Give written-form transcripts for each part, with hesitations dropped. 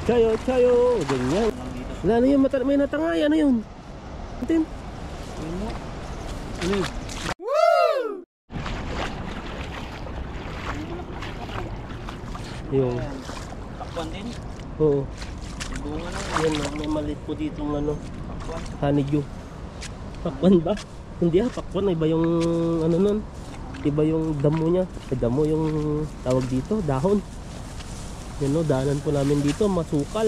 Chayo, chayo. Ganyan. Wala na yun, may natangay. Ano yun? Atin. Ano yun? Woo! Yung Pakwan din. oo. Bunga na. Yan, may malit po dito ng ano. Honeydew. Pakwan ba? Hindi pakwan. Iba yung ano nun. Iba yung damo niya. Damo yung tawag dito, dahon. Yan o, daanan po namin dito, masukal.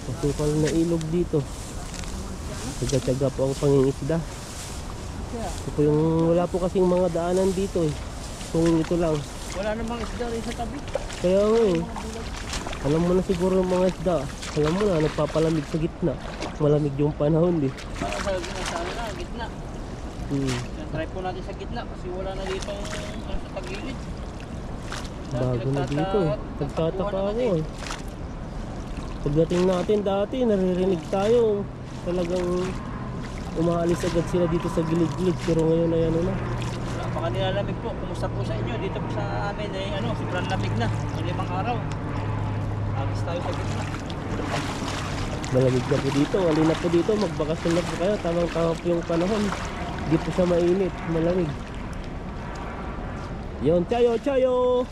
Masukal na ilog dito. Tsaga-tsaga po ang pangingisda. Ito po yung, wala po kasing mga daanan dito eh. Kung ito lang. Wala namang isda rin sa tabi. Kaya nga eh. Alam mo na siguro yung mga isda. Alam mo na, nagpapalamig sa gitna. Malamig yung panahon eh. Para sa gitna. Try po natin sa gitna kasi wala na dito sa tagilid. Bago na dito eh. Nagtataka ako eh. Pagdating natin dati, naririnig tayo. Talagang umaalis agad sila dito sa gilid-gilid. Pero ngayon ay ano na. Baka nilalamig po. Kumusta po sa inyo? Dito po sa amin eh, sobrang lamig na. May 5 araw. Alis tayo sa gitna. Malamig na po dito. Alina po dito. Magbakasyon na po kayo. Tamang-tama po yung panahon. Hindi po siya mainit. Malamig. Yun. Chayo, chayo!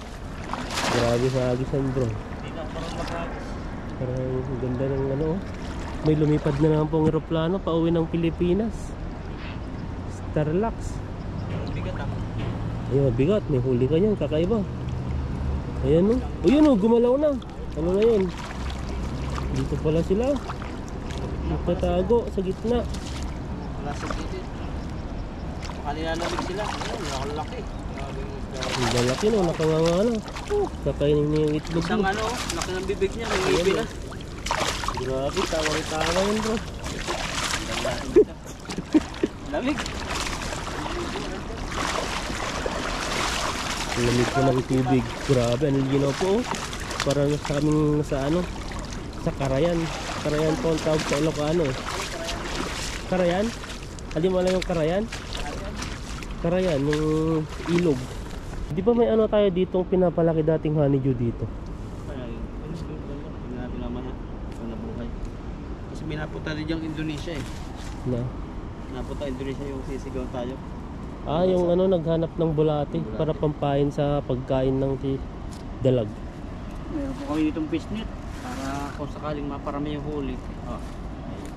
Grabe sa agisan bro. Hindi na parang maghagis. Parang ganda ng ano. May lumipad na naman pong aeroplano pauwi ng Pilipinas. Starlux. Bigat ako. Ayun, bigat. May huli ka yan. Kakaiba. Ayan o. Ayun o, gumalaw na. Ano na yun? Dito pala sila. Nagtatago sa gitna. Wala sa gitna. Baka nilalamig sila. Ayun, nakalaki. Ang lalaki no, nakanganga na. Kakainin niya yung itlog. Isang laki ng bibig niya. May ngipin na. Grabe, tawang-tawa yun bro. Lamig. Lamig ko ng tubig. Grabe, ang linaw po oh. Parang sa kaming sa ano, sa Karayan. Karayan po ang tawag sa Ilocano eh. Karayan? Hindi mo alam yung Karayan? Karayan, yung ilog. Di ba may ano tayo ditong pinapalaki dating honeydew dito? Kasi minapunta rin yung Indonesia eh. Na? Napunta Indonesia yung sisigaw tayo. Ah, yung ano, naghanap ng bulate para pampain sa pagkain ng dalag. Meron po kami ditong fishnet para kung sakaling maparami yung huli.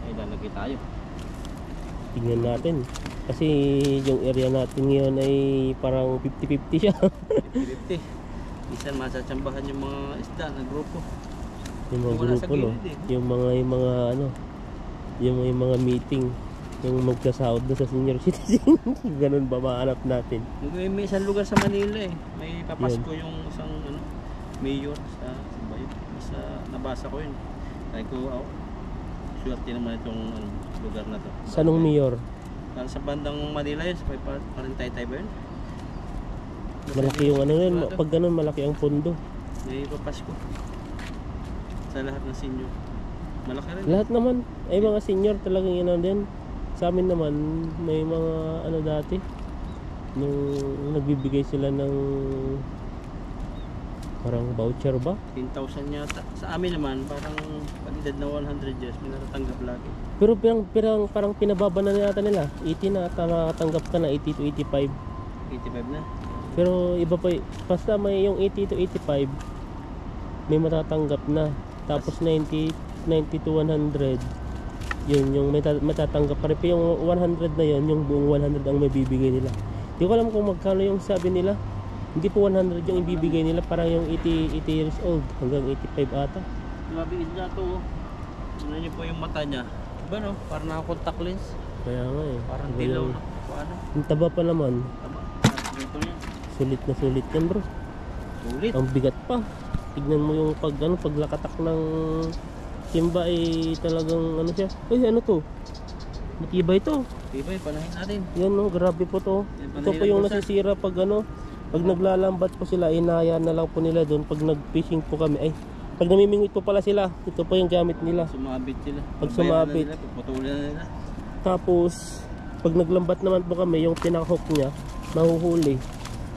Ay lalagay tayo. Tingnan natin. Kasi yung area natin ngayon ay parang 50-50 siya. 50-50. Minsan masatsambahan yung mga isda na grupo. Yung mga grupo no. Yung mga ano, yung mga meeting, yung magkasahod na sa senior citizen. Ganun ba mahanap natin? May isang lugar sa Manila eh. May papasko yung isang mayor sa nabasa ko yun. Sabi ko, swerte naman itong lugar na to. Sanong mayor? Sa bandang Manila yun, sa Parintaytay ba yun? Malaki yung ano yun, pag ganun malaki ang pondo. May papasko sa lahat ng senior. Malaki rin. Lahat naman, ay mga senior talagang yun din. Sa amin naman, may mga ano dati, nung nagbibigay sila ng parang voucher ba? 10,000 yata. Sa amin naman, parang pag-edad na 100 years, may natatanggap lagi. Pero parang pinababa na yata nila. 80 na ata nakatanggap ka na, 80 to 85. 85 na? Pero iba pa, basta may yung 80 to 85, may matatanggap na. Tapos 90 to 100, yun yung matatanggap pa rin. Pero yung 100 na yun, yung buong 100 ang may bibigay nila. Hindi ko alam kung magkano yung sabi nila. Hindi po 100 yung ibibigay nila, parang yung 80 years old hanggang 85 ata. Mabiis na to. Ano niyo po yung mata niya? Diba no? Parang naka-contact lens. Kaya nga eh. Parang dilaw na. Paano? Yung taba pa naman. Taba. Dito niya. Sulit na sulit yan bro. Sulit. Ang bigat pa. Tignan mo yung paglakatak ng timba ay talagang ano siya. Uy, ano to? Matibay to. Matibay, panahin natin. Yan no, grabe po to. Ito po yung nasisira pag ano. Pag naglalambat po sila, inaya na lang po nila doon. Pag nag-fishing po kami, ay, pag namimingwit po pala sila, ito po yung gamit nila. Sumabit sila. Pag sumabit. Puputulan na nila. Tapos, pag naglambat naman po kami, yung pinaka-hook niya, mahuhuli.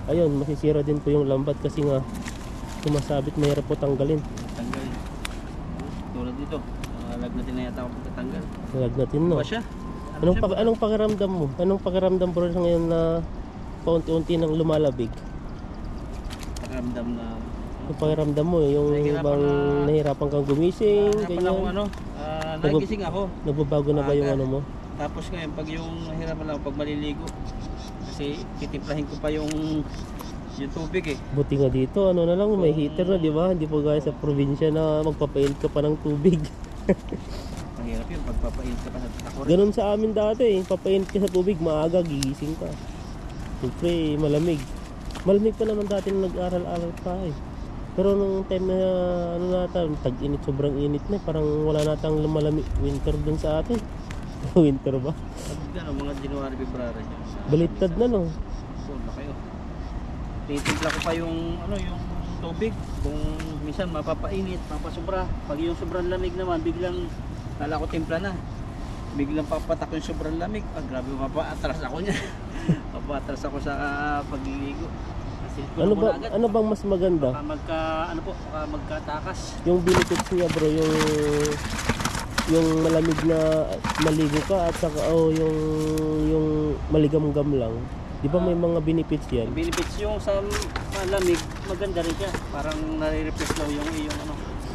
Ayun, masisira din po yung lambat kasi nga, sumasabit, mahirap po tanggalin. tulad dito. Lagnatin na yata ako pagkatanggal. Lagnatin, no? Ba siya? Anong pakiramdam mo? Anong pakiramdam bro sa ngayon na paunti-unti nang lumalabig? Pakiramdam na Yung pakiramdam mo, yung bang nahirapan kang gumising, nahirapan ako ganyan? nagising ako. Nagbabago na ba yung ano mo? Tapos ngayon pag yung nahirapan ako pag maliligo kasi titimplahin ko pa yung tubig eh. Buti nga dito, ano na lang, may heater na, di ba? Hindi po gaya sa probinsya na magpapainit ka pa ng tubig. Mahirap yun pagpapainit ka pa sa takor. Ganun sa amin dati, papainit ka sa tubig, maaga, gigising ka. Siyempre, malamig. Malamig pa naman dati nung nag-aral-aral pa eh. Pero nung time na, ano nata, tag-init, sobrang init na, parang wala natang lumalamig, winter dun sa atin. Winter ba? Pag gano'n, mga January, February yun. Baliktad na, no? Na kayo. Titimpla ko pa yung tubig. Kung minsan mapapainit, mapasubra. Pag yung sobrang lamig naman, biglang kala ko timpla na. Biglang papatak yung sobrang lamig. Grabe, mapaatras ako niya. Mapaatras ako sa pagliligo. Kasi Ano bang mas maganda? baka magkatakas. Yung benefits niya bro, yung malamig na maligo ka at saka yung maligam-gam lang. Di ba may mga benefits yan? Benefits yung sa malamig, maganda rin siya. Parang nare-refresh daw yung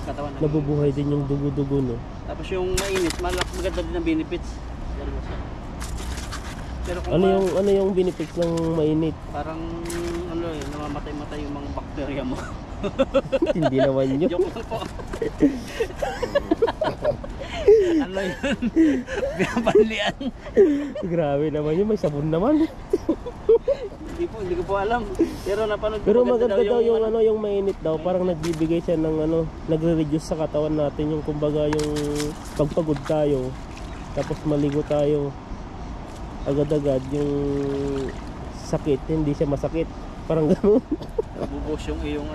katawan. Nabubuhay din yung dugo-dugo, no? Tapos yung mainit, maganda din ang benefits. Dalawa siya. Pero kung Ano yung benefits ng mainit? parang namamatay-matay yung mga bakterya mo. Hindi naman yun. Joke lang po. Ano yun? Binabanlian. Grabe naman yun, may sabon naman. Hindi ko po alam. Pero napanood ko. Pero maganda daw yung mainit daw, parang nagbibigay siya ng nagre-reduce sa katawan natin yung kumbaga yung pagpagod tayo. Tapos maligo tayo. Agad-agad yung sakit, hindi siya masakit. Parang gano'n. Nabubuhos yung iyong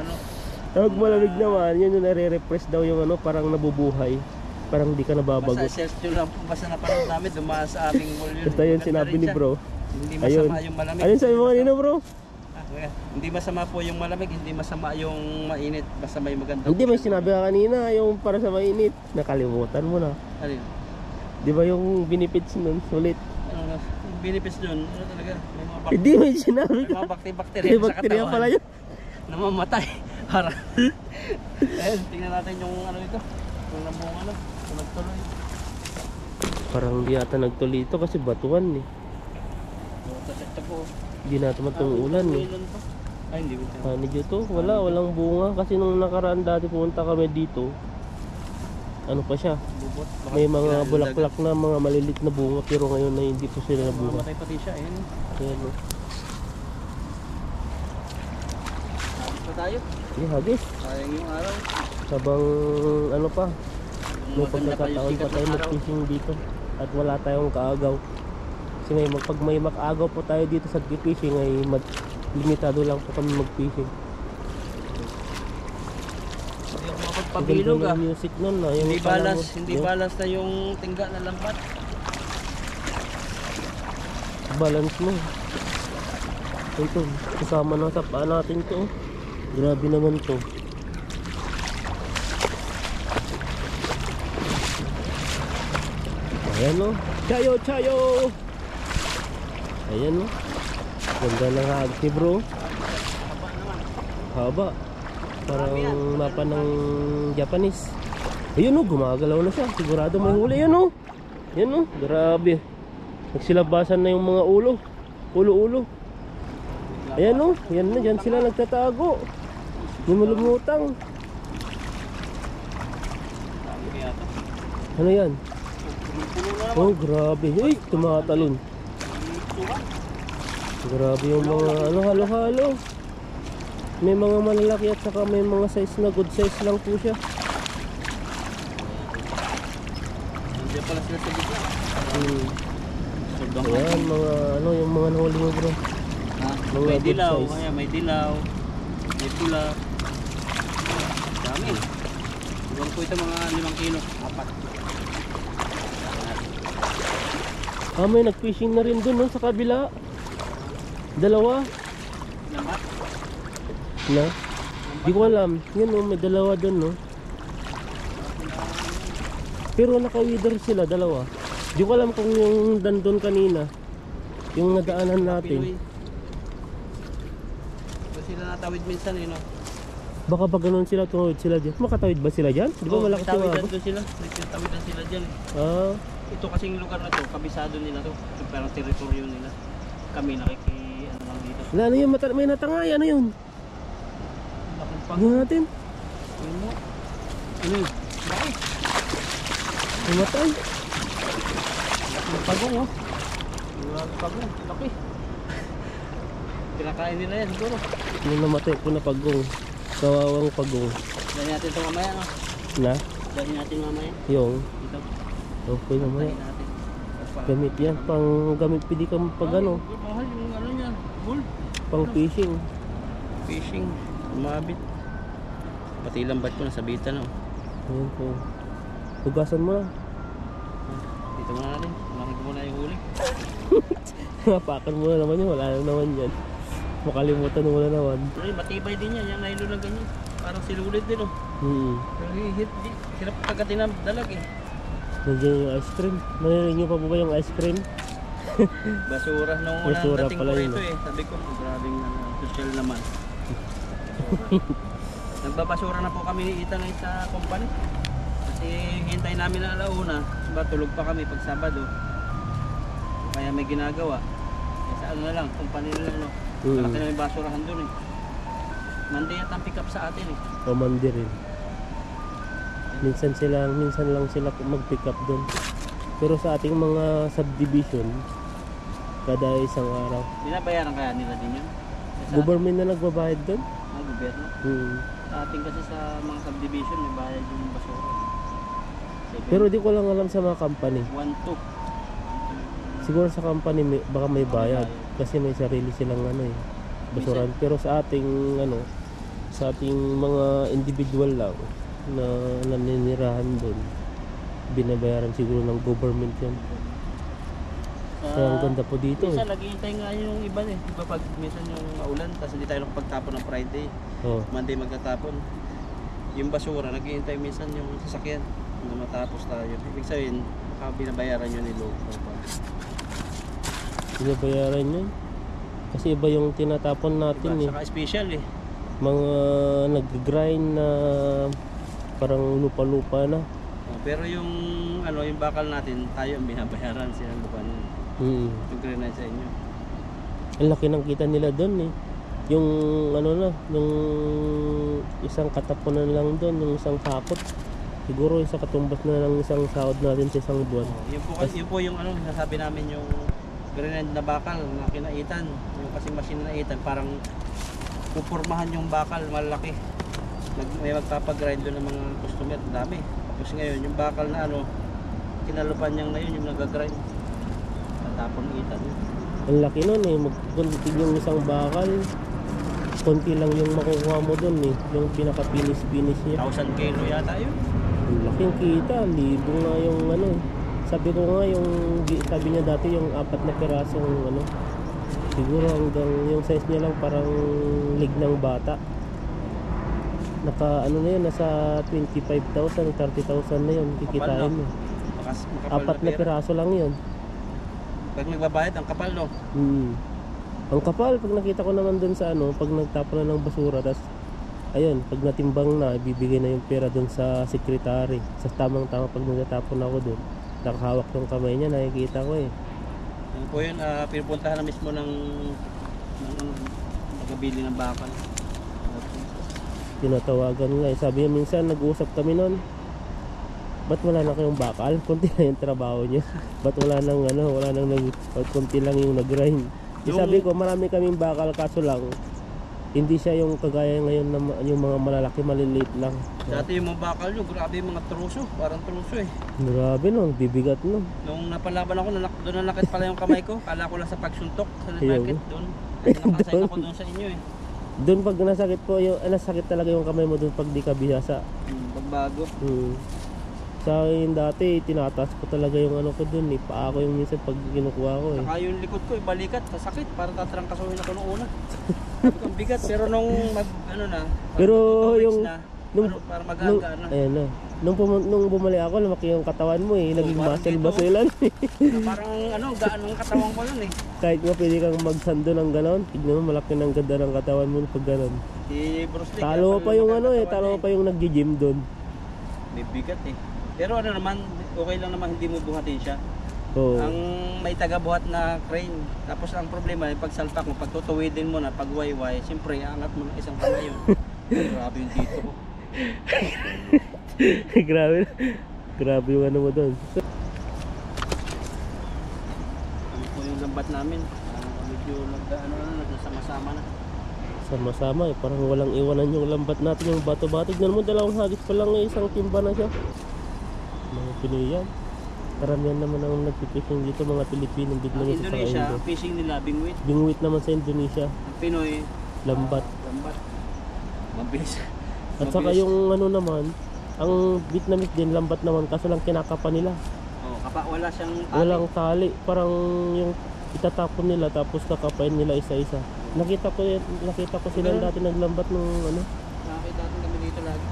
Pag malamig naman, yun yung nare-repress daw yung parang nabubuhay. Parang hindi ka nababagot. Basta search nyo lang po, basta napanood namin, dumaan sa aming wall yun. Basta yun sinabi ni bro. Hindi masama yung malamig. Ayun sabi mo kanina bro? Hindi masama po yung malamig, hindi masama yung mainit, basta may maganda. Hindi, may sinabi ka kanina yung para sa mainit. Nakalimutan mo na. Alin? Di ba yung benefits nun? Sulit. Yung benefits dun, talaga, may mga Hindi, may sinabi may ka. mga bakterya May sa bakterya katawan. pala yun. Namamatay. Harang. Ayun, tingnan natin yung ito. Yung nabunga kung nagtuloy. Parang hindi yata nagtuloy ito kasi batuan eh. Ito po. Hindi natin ulan eh. Ay, hindi ko. Panig ito, walang bunga kasi nung nakaraan dati pumunta kami dito. Ano pa siya? Bubot. May mga bulaklak na mga malilit na bunga pero ngayon na hindi po sila nabunga. Mamatay pati siya. Ayun. Ayan o. Habis pa tayo. Hindi, habis. Sayang yung araw. Sabang ano pa, may Maganda pa yung pagkakataon pa sikat tayo ng araw. mag-fishing dito. At wala tayong kaagaw. Kasi ngayon, pag may makaagaw po tayo dito sa fishing ay limitado lang po kami mag-fishing. Hindi ako Ang mapagpabilog ganda ng music nun na. Hindi balance na yung tingga na lambat. Balance mo. Ito, kasama na sa paa natin to. Grabe naman to. Ayan o. Chayo, chayo! Ayan o. Ganda ng hag ni bro. Haba naman. Haba. Parang mapa ng Japanese. Ayun o, gumagalaw na siya. Sigurado may huli yan o. Yan o, grabe. Nagsilabasan na yung mga ulo. Ulo-ulo. Ayan o, yan na, dyan sila nagtatago. Yung malumutang. Dami kaya ito. Ano yan? Puno na naman. Oh, grabe. Ay, tumatalon. Tuwa. Grabe yung mga ano, halo-halo. May mga malalaki at saka may mga size na good size lang po siya. Nandiyan pala sila sa gitna. Sobrang Ayan, mga ano, yung mga nahuli mo bro. Mga may good dilaw, size. kaya may dilaw, may pula. Dami. Iwan ko ito mga 5 kilo, 4. Ah, may nag-fishing na rin dun no, sa kabila. Dalawa. Lambat. Na? Di ko alam. Yan no, may dalawa dun no. Pero naka-wither sila, dalawa. Di ko alam kung yung dandon kanina, yung nadaanan natin. Ito sila natawid minsan eh, no? Baka pag ganun sila, tumawid sila dyan. Makatawid ba sila dyan? Di ba malakas yung tawidan abot? doon sila. Nagtatawidan sila dyan. Ah, Ito kasing lugar na to, kabisado nila to. Ito parang teritoryo nila. Kami ano lang dito. wala, ano yun? May natangay, ano yun? Laking pag... Tingnan natin. Ano mo? Ano yun? Bakit? Namatay. Laking pagong oh. Laking pagong. Laki. Pinakain nila yan siguro. Yung namatay po na pagong. Kawawang pagong. Dali natin ito mamaya, no? Na? Dali natin mamaya. Yung. Dito. Okay naman. Patayin natin. Gamit yan. Pang gamit pwede kang pag ano. Mahal yung ano niya. Gold. Pang fishing. Fishing. Umabit. Pati lambat ko nasabitan, no? Ayan po. Hugasan mo lang. Dito muna natin. Makinig muna yung huli. Hapakan mo na naman yun. Wala na naman yan. Makalimutan mo na naman. Pero matibay din yan. Yung nylon na ganyan. Parang silulit din, oh. Pero hihit di. Sila pagkatin na dalag eh. Nandiyan yung ice cream. Narinig niyo pa ba yung ice cream? Basura nung unang Basura dating pala ko yun, rito eh. Sabi ko, grabing social naman. Nagbabasura na po kami ni Ethan ngayon sa company. Kasi hintay namin na alauna. Diba, tulog pa kami pag Sabado. Kaya may ginagawa. Kaya sa ano na lang, company na lang, no? Malaki na may basurahan dun eh. Monday at ang pick up sa atin eh. O mandi rin. Minsan lang sila mag-pick up doon. Pero sa ating mga subdivision, kada isang araw. Binabayaran kaya nila din yun? Sa Government na nagbabayad doon? ang gobyerno. Sa atin kasi sa mga subdivision may bayad yung basura. Pero di ko lang alam sa mga company. 1-2. Siguro sa company baka may bayad. Kasi may sarili silang ano eh, basuran. Pero sa ating ano, sa ating mga individual lang na naninirahan doon, binabayaran siguro ng government yan. Kaya ang ganda po dito eh. Minsan naghihintay nga yung iba eh. Diba pag minsan yung maulan, tapos hindi tayo nakapagtapon ng Friday. Oh. Monday magtatapon. Yung basura, naghihintay minsan yung sasakyan na matapos tayo. Ibig sabihin, baka binabayaran yun ni Lord. Binabayaran yun. Kasi iba yung tinatapon natin eh. Saka special eh. Mga nag-grind na parang lupa-lupa na. Pero yung ano, yung bakal natin, tayo ang binabayaran silang lupa nyo. Yung grenade sa inyo. Ang laki ng kita nila doon eh. Yung ano na, yung isang katapunan lang doon, yung isang sakot. Siguro isa katumbas na ng isang sahod natin sa isang buwan. Yun po yung ano, nasabi namin yung grenade na bakal na kinaitan. Yung kasing machine na itan, parang pupurmahan yung bakal, malaki. May magpapagrind doon ng mga customer, dami. Tapos ngayon, yung bakal na ano, kinalupan niyang na yun, yung nagagrind. Tatapon itan. Ang laki nun eh, magkunting yung isang bakal. Konti lang yung makukuha mo doon eh, yung pinaka-finish niya. 1,000 kilo yata yun. Ang laking kita, libo nga yung ano eh. Sabi ko nga yung, sabi niya dati yung 4 na pirasong ano. Siguro hanggang yung size niya lang parang lig ng bata. Naka ano na yun, nasa 25,000, 30,000 na yun, kikitain mo. 4 na piraso lang yun. Pag nagbabayad, ang kapal no? Ang kapal, pag nakita ko naman dun sa ano, pag nagtapon na ng basura, tas ayun, pag natimbang na, ibibigay na yung pera dun sa secretary. Sa tamang-tama pag nagtatapon ako dun, nakahawak yung kamay niya, nakikita ko eh. Yan po yun, pinupuntahan na mismo ng nagabili ng bakal. Tinatawagan nga eh. Sabi niya minsan, nag-uusap kami nun, ba't wala na kayong bakal? Kunti na yung trabaho niya. Ba't wala nang ano, kunti lang yung nag-grind. Sabi ko, marami kaming bakal, kaso lang hindi siya yung kagaya ngayon na yung mga malalaki, maliliit lang. Dati yung mga bakal nyo, grabe yung mga truso, parang truso eh. Grabe no, bibigat no. Nung napalaban ako, doon nanakit pala yung kamay ko. Kala ko lang sa pagsuntok sa market doon. Kasi nakasign ako doon sa inyo eh. Doon pag nasakit po, nasakit talaga yung kamay mo doon pag di ka bihasa. Pagbago. Sa akin dati, tinataas ko talaga yung ano ko doon eh. Paa ko yung minsan pag kinukuha ko eh. Saka yung likod ko, balikat, sasakit. Parang tatrangkasuhin ako nung una. Ang bigat, pero nung ano na, pero weeks yung na, parang mag-aga na. Ayan na. Nung bumalik ako, lumaki yung katawan mo eh. Naging parang muscle-musclean. Parang ano, gaan ng katawan ko nun eh. Kahit nga pwede kang magsando ng ganon. Tignan mo, malaki ng ganda ng katawan mo pag ganon. Si Bruce Lee. Talo kaya pa pala yung lumaki ano ang eh, katawan talo niya pa yung nagji-gym doon. May bigat eh. Pero ano naman, okay lang naman hindi mo buhatin siya. Oo. Ang may taga-buhat na crane. Tapos ang problema, pag salpak mo, pag tutuwidin mo na, pag wayway, siyempre, angat mo ng isang kamay yun. Grabe yung dito ko. Grabe. Grabe yung ano mo doon. Ano po yung lambat namin? Medyo nagsama-sama na. Sama-sama eh, parang walang iwanan yung lambat natin, yung bato-bato. Tignan mo, dalawang hagis pa lang eh, isang timba na siya. Mga Pinoy yan. Karamihan naman ang nagpipishing dito, mga Pilipino, Ang Vietnamese sa Indonesia, Indo. ang fishing nila, bingwit. Bingwit naman sa Indonesia, Ang Pinoy, lambat. lambat. Mabilis. At saka Mabilis. yung ano naman, ang Vietnamese din, lambat naman, kaso lang kinakapa nila. Oh, wala siyang tali. Walang tali, parang yung itatapon nila tapos kakapain nila isa-isa. Nakita ko sila dati naglambat ng ano, Nakakita natin kami dito lagi.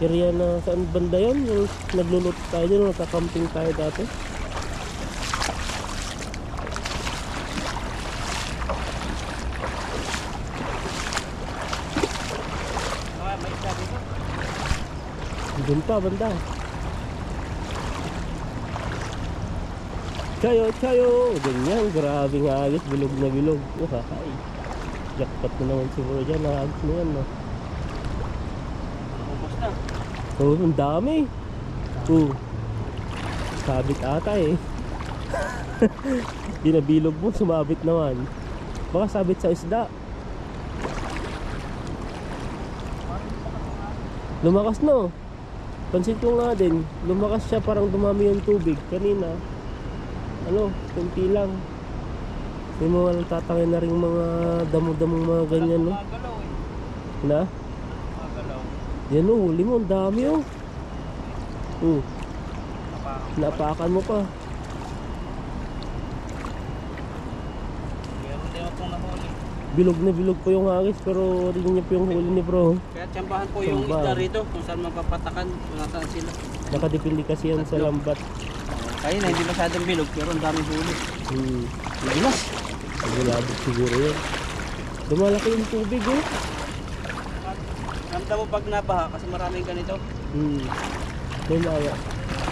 area na saan banda yun, yung naglulot tayo dyan, nagka-camping tayo dati. May isda dito. Doon pa banda. Chayo, chayo! Ganyan, grabing agis, bilog na bilog. Ay, jackpot na naman siguro dyan, nahagis na yan, no? Ubus na. Oo, ang dami. Sabit ata eh. Ginabilog mo, sumabit naman. Baka sabit sa isda. Lumakas no. Pansin ko nga din, lumakas siya, parang dumami yung tubig. Kanina, ano, kunti lang. May mga nagtatangin na rin mga damo-damong mga ganyan, no? Magalaw eh. Na? Magalaw. Yan o, huli mo, ang dami o. Napakan mo pa. Meron din akong nahuli. Bilog na bilog po yung hagis, pero rin niya po yung huli ni bro. Kaya tsambahan po yung Tsambahan. isda rito kung saan mapapatakan, kung nasaan sila. Nakadepende kasi yan sa lambat. Kaya na hindi masyadong bilog pero ang daming huli. Lagilas. Nagulabot siguro yun. Lumalaki yung tubig eh. Ramdam mo pag nabaha kasi maraming ganito. May laya.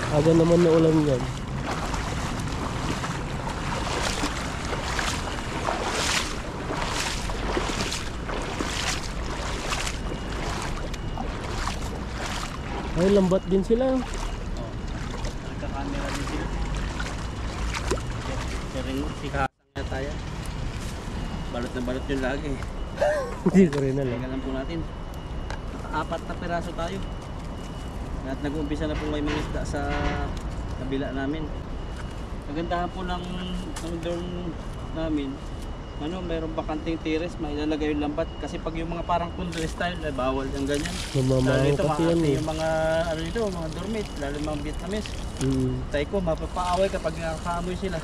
Aga naman na ulan yan. Ay, lambat din sila. Nagka-camera din sila. Si Kasang na tayo. Balot na balot yun lagi. Hindi ko rin alam. Tingnan lang po natin. 4 na piraso tayo. At nag-uumpisa na po may mga isda sa kabila namin. Kagandahan po ng dorm namin, ano, mayroong bakanting tires, mailalagay yung lambat. Kasi pag yung mga parang condo style, ay bawal yung ganyan. Mamamaw Dito, kasi yan eh. yung mga, ano dito, mga dormit, lalo yung mga Vietnamese. Tayo ko, mapapaaway kapag nakakaamoy sila.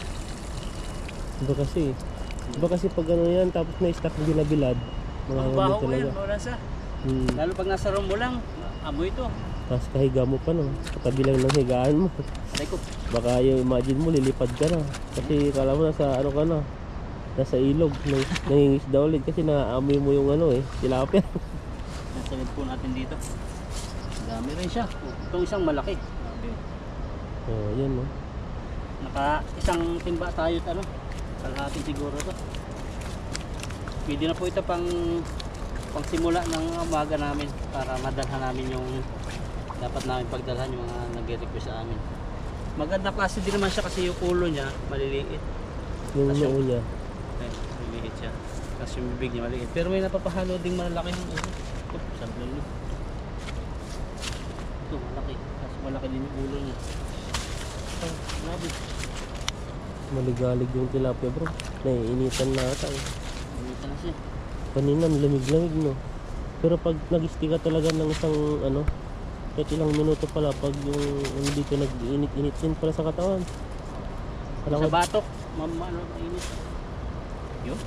Iba kasi pag ano yan, tapos may stock na binabilad, mga Ang huli baho ko talaga. yan, wala sa. Hmm. Lalo pag nasa room mo lang, amoy ito. Tapos kahiga mo pa no, katabi lang ng higaan mo. Tayo ko, Baka yung imagine mo, lilipad ka na. Kasi kala mo nasa ano ka na, nasa ilog, nangingisda ulit kasi naaamoy mo yung ano eh, tilapia. nasalid po natin dito. Dami rin siya. Itong isang malaki. Oh, yan no. Naka isang timba tayo ano, kalahati siguro to. Pwede na po ito pang simula ng umaga namin para madalhan namin yung dapat namin pagdalhan yung mga nag-request sa amin. Maganda klase din naman siya kasi yung ulo niya maliliit. Yung Tapos noo niya. Eh, maliliit siya. Kasi yung bibig niya maliit. Pero may napapahalo ding malaki yung ulo. Ito, sablon niya. Ito, malaki. Kasi malaki din yung ulo niya. Ito, grabe. Maligalig yung tilapia bro. Naiinitan na ata eh. Initan na siya. Kanina lamig-lamig no. Pero pag nag-stick ka talaga ng isang ano, kahit ilang minuto pala pag yung hindi ka nag-init-init din pala sa katawan. Sa batok, ano, init. Yun.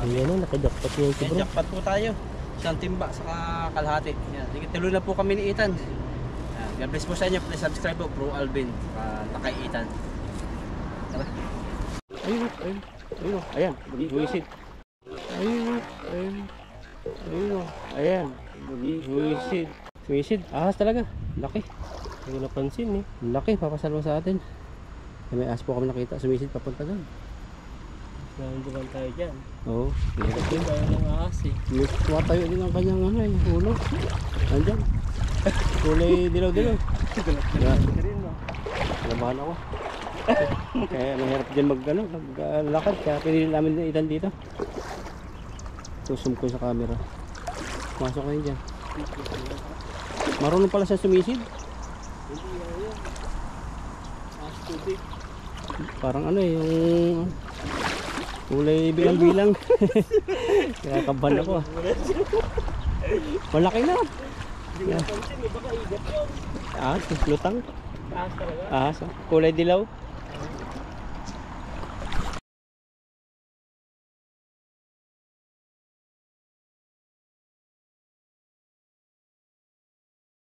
Ayan na, nakajakpat niya yung Yan, bro. jackpot po tayo. Isang timba sa kalahati. Yan. Sige, tuloy na po kami ni Ethan. God bless po sa inyo. Please subscribe po, Bro Alvin. Takay Ethan. Tara. Ayun, ayun. Ayun, ayan. Buwisit. Ayun, ayun. Ayun, ayan. Buwisit. Buwisit. Ahas talaga. Laki. Hindi ko napansin eh. Laki, papasalo sa atin. May ahas po kami nakita. Sumisid papunta doon. Nandiyan tayo dyan. Oo. Hirap din tayo ng ahas eh. Tumatayo din ang kanyang ano eh, ulo. Nandyan. Kulay dilaw-dilaw. Labahan ako. Kaya mahirap din maglakad. Kaya pinili namin din itan dito. Susum ko sa camera. Masok na yun dyan. Marunong pala siya sumisid. Hindi yan. Ahas tubig. Parang ano eh, yung kulay bilang-bilang. Kaya kabahan ako. Malaki na. Hindi ko napansin eh. Baka igat yun. Ahas, lutang. Ahas talaga. Ahas, kulay dilaw.